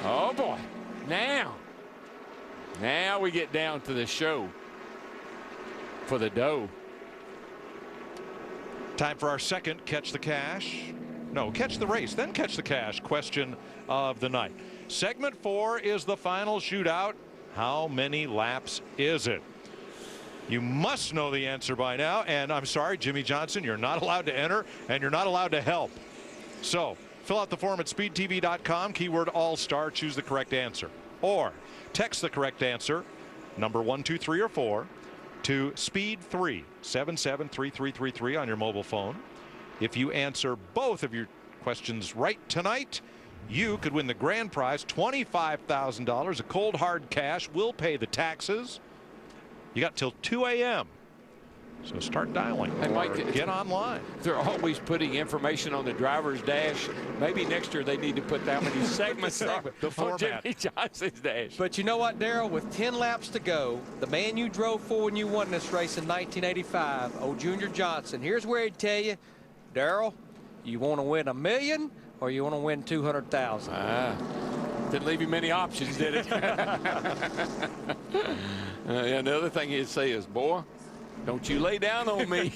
Oh, boy. Now we get down to the show for the dough. Time for our second catch the cash. No, catch the race, then catch the cash question of the night. Segment 4 is the final shootout. How many laps is it? You must know the answer by now. And I'm sorry, Jimmy Johnson, you're not allowed to enter and you're not allowed to help. So fill out the form at speedtv.com, keyword all-star, choose the correct answer. Or text the correct answer, number 1, 2, 3, or 4, to speed3 773333 on your mobile phone. If you answer both of your questions right tonight, you could win the grand prize, $25,000 of cold hard cash. We'll pay the taxes. You got till 2 a.m. So start dialing. Hey, Mike, get online. They're always putting information on the driver's dash. Maybe next year they need to put that many segments on the format. Jimmy Johnson's dash. But you know what, Darrell? With 10 laps to go, the man you drove for when you won this race in 1985, old Junior Johnson, here's where he'd tell you, Darrell, you want to win $1 million or you want to win 200,000? Didn't leave you many options, did it? And the other thing he'd say is, boy, don't you lay down on me.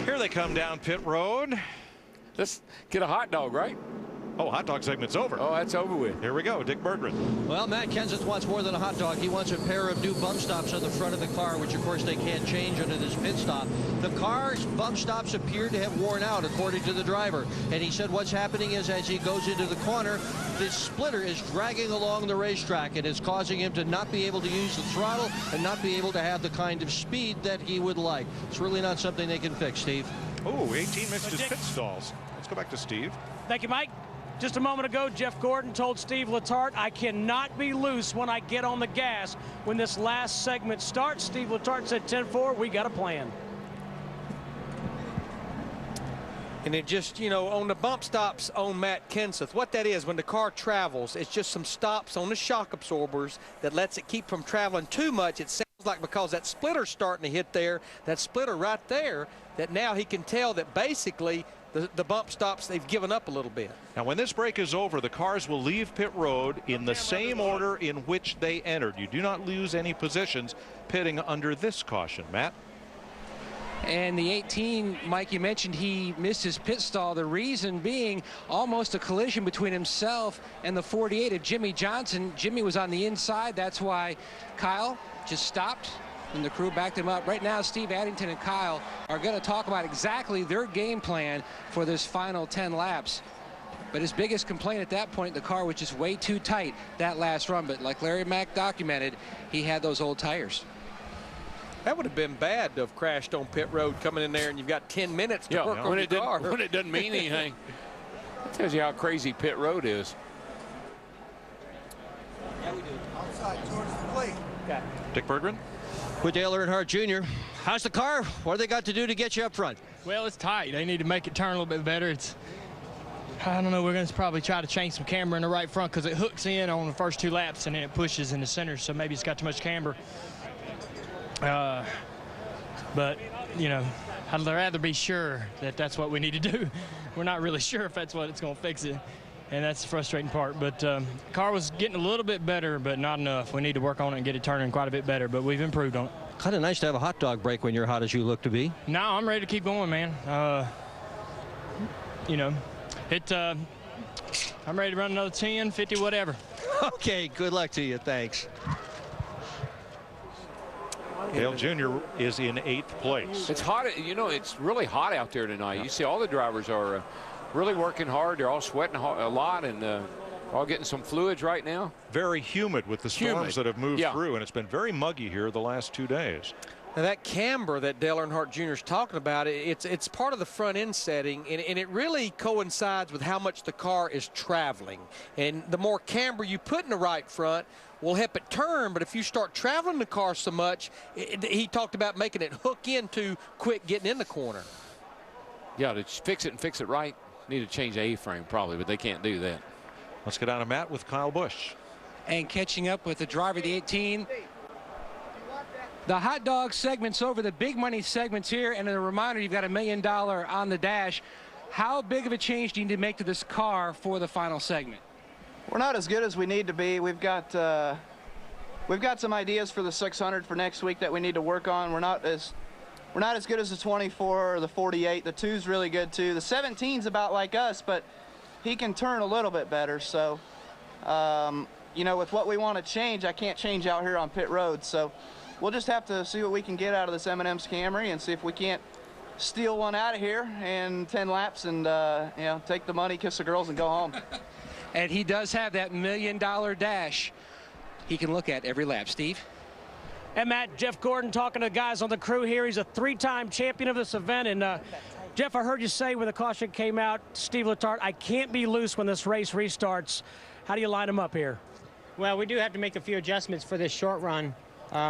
Here they come down pit road. Let's get a hot dog, right? Oh, hot dog segment's over. Oh, that's over with. Here we go, Dick Berggren. Well, Matt Kenseth wants more than a hot dog. He wants a pair of new bump stops on the front of the car, which, of course, they can't change under this pit stop. The car's bump stops appear to have worn out, according to the driver. And he said what's happening is as he goes into the corner, this splitter is dragging along the racetrack. It is causing him to not be able to use the throttle and not be able to have the kind of speed that he would like. It's really not something they can fix, Steve. Oh, 18 missed his pit stalls. Let's go back to Steve. Thank you, Mike. Just a moment ago, Jeff Gordon told Steve Letarte, I cannot be loose when I get on the gas when this last segment starts. Steve Letarte said 10-4, we got a plan. And it just, you know, on the bump stops on Matt Kenseth, what that is when the car travels, it's just some stops on the shock absorbers that lets it keep from traveling too much. It sounds like because that splitter's starting to hit there, that splitter right there, that now he can tell that basically the bump stops, they've given up a little bit. Now, when this break is over, the cars will leave pit road in the same order in which they entered. You do not lose any positions pitting under this caution. Matt? And the 18, Mike, you mentioned he missed his pit stall. The reason being almost a collision between himself and the 48 of Jimmy Johnson. Jimmy was on the inside. That's why Kyle just stopped and the crew backed him up. Right now, Steve Addington and Kyle are going to talk about exactly their game plan for this final 10 laps. But his biggest complaint at that point, the car was just way too tight that last run. But like Larry Mack documented, he had those old tires. That would have been bad to have crashed on pit road coming in there and you've got 10 minutes to work on your car. When it doesn't mean anything. That tells you how crazy pit road is. Yeah, we do. Outside towards the plate. Okay. Dick Berggren? With Dale Earnhardt Jr. How's the car? What do they got to do to get you up front? Well, it's tight. They need to make it turn a little bit better. I don't know, we're going to probably try to change some camber in the right front because it hooks in on the first 2 laps and then it pushes in the center, so maybe it's got too much camber. But, you know, I'd rather be sure that that's what we need to do. We're not really sure if that's what it's going to fix it, and that's the frustrating part. But the car was getting a little bit better, but not enough. We need to work on it and get it turning quite a bit better, but we've improved on it. Kind of nice to have a hot dog break when you're hot as you look to be. No, I'm ready to keep going, man. You know, I'm ready to run another 10, 50, whatever. Okay, good luck to you. Thanks. Dale Jr. is in 8th place. It's hot. You know, it's really hot out there tonight. You see all the drivers are really working hard. They're all sweating a lot and all getting some fluids right now. Very humid with the storms that have moved through, and it's been very muggy here the last 2 days. Now that camber that Dale Earnhardt Jr. is talking about, it's part of the front end setting, and it really coincides with how much the car is traveling. And the more camber you put in the right front will help it turn, but if you start traveling the car so much, he talked about making it hook in too quick getting in the corner. Yeah, to fix it and fix it right, need to change the A-frame probably, but they can't do that. Let's get down to Matt with Kyle Busch. And catching up with the driver, the 18. The hot dog segment's over, the big money segment's here, and a reminder, you've got $1 million on the dash. How big of a change do you need to make to this car for the final segment? We're not as good as we need to be. We've got some ideas for the 600 for next week that we need to work on. We're not as good as the 24 or the 48. The 2's really good too. The 17's about like us, but he can turn a little bit better. So, you know, with what we want to change, I can't change out here on pit road. So we'll just have to see what we can get out of this M&M's Camry and see if we can't steal one out of here in 10 laps and, you know, take the money, kiss the girls, and go home. And he does have that $1 million dash he can look at every lap. Steve? And Matt, Jeff Gordon talking to the guys on the crew here. He's a 3-time champion of this event. And Jeff, I heard you say when the caution came out, Steve Letarte, I can't be loose when this race restarts. How do you line him up here? Well, we do have to make a few adjustments for this short run.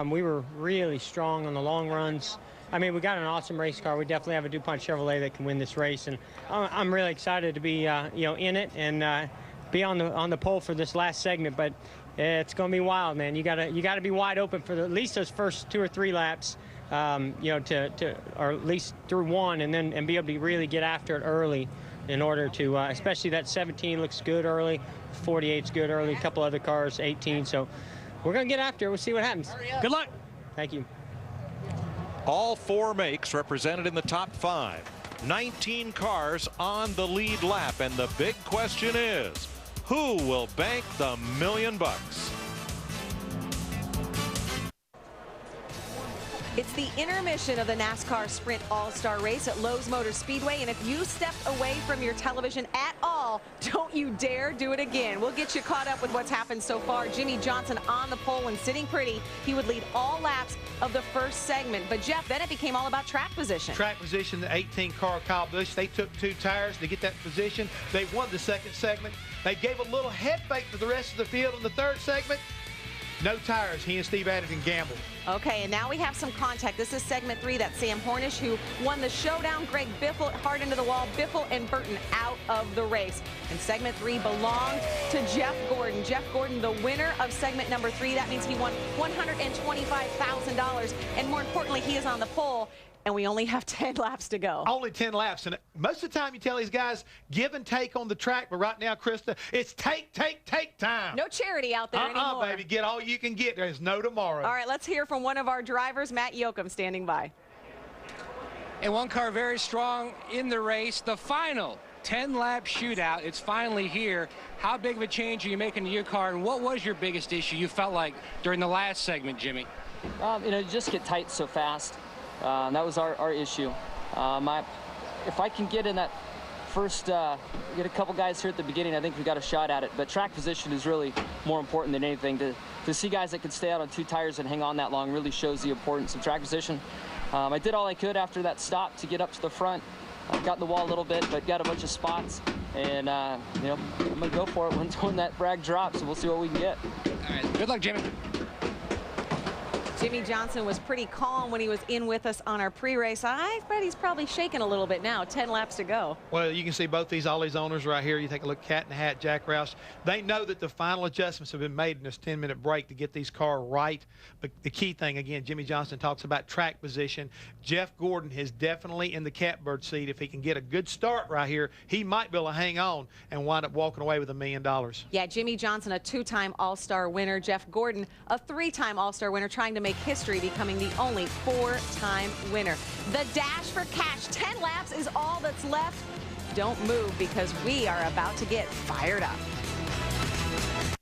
We were really strong on the long runs. I mean, we got an awesome race car. We definitely have a DuPont Chevrolet that can win this race, and I'm really excited to be, you know, in it and be on the pole for this last segment. But it's going to be wild, man. You gotta be wide open for at least those first 2 or 3 laps, you know, or at least through one, and be able to really get after it early in order to, especially that 17 looks good early, 48's good early, a couple other cars, 18. So we're going to get after it. We'll see what happens. Good luck. Thank you. All 4 makes represented in the top 5. 19 cars on the lead lap, and the big question is, who will bank the $1 million? It's the intermission of the NASCAR Sprint All-Star Race at Lowe's Motor Speedway, and if you stepped away from your television at all, don't you dare do it again. We'll get you caught up with what's happened so far. Jimmie Johnson on the pole and sitting pretty. He would lead all laps of the first segment. But, Jeff, then it became all about track position. Track position, the 18-car Kyle Busch, they took 2 tires to get that position. They won the second segment. They gave a little head fake to the rest of the field in the third segment. No tires. He and Steve Addington gambled. Okay, and now we have some contact. This is segment 3. That's Sam Hornish, who won the showdown. Greg Biffle hard into the wall. Biffle and Burton out of the race. And segment 3 belonged to Jeff Gordon. Jeff Gordon, the winner of segment number 3. That means he won $125,000. And more importantly, he is on the pole. And we only have 10 laps to go. Only 10 laps. And most of the time you tell these guys, give and take on the track. But right now, Krista, it's take time. No charity out there anymore. Baby. Get all you can get. There's no tomorrow. All right, let's hear from one of our drivers, Matt Yoakum, standing by. And one car very strong in the race. The final 10-lap shootout. It's finally here. How big of a change are you making to your car? And what was your biggest issue you felt like during the last segment, Jimmy? You know, you just get tight so fast. That was our issue. If I can get in that first, get a couple guys here at the beginning, I think we got a shot at it. But track position is really more important than anything. To see guys that can stay out on 2 tires and hang on that long really shows the importance of track position. I did all I could after that stop to get up to the front. I got in the wall a little bit, but got a bunch of spots. And, you know, I'm going to go for it when that brag drops, and we'll see what we can get. All right. Good luck, Jimmy. Jimmie Johnson was pretty calm when he was in with us on our pre-race. I bet he's probably shaking a little bit now. 10 laps to go. Well, you can see both all these owners right here. You take a look, Cat in the Hat, Jack Roush. They know that the final adjustments have been made in this 10-minute break to get these cars right. But the key thing, again, Jimmie Johnson talks about track position. Jeff Gordon is definitely in the catbird seat. If he can get a good start right here, he might be able to hang on and wind up walking away with $1 million. Yeah, Jimmie Johnson, a 2-time All-Star winner. Jeff Gordon, a 3-time All-Star winner, trying to make history, becoming the only 4-time winner. The dash for cash, 10 laps is all that's left. Don't move, because we are about to get fired up.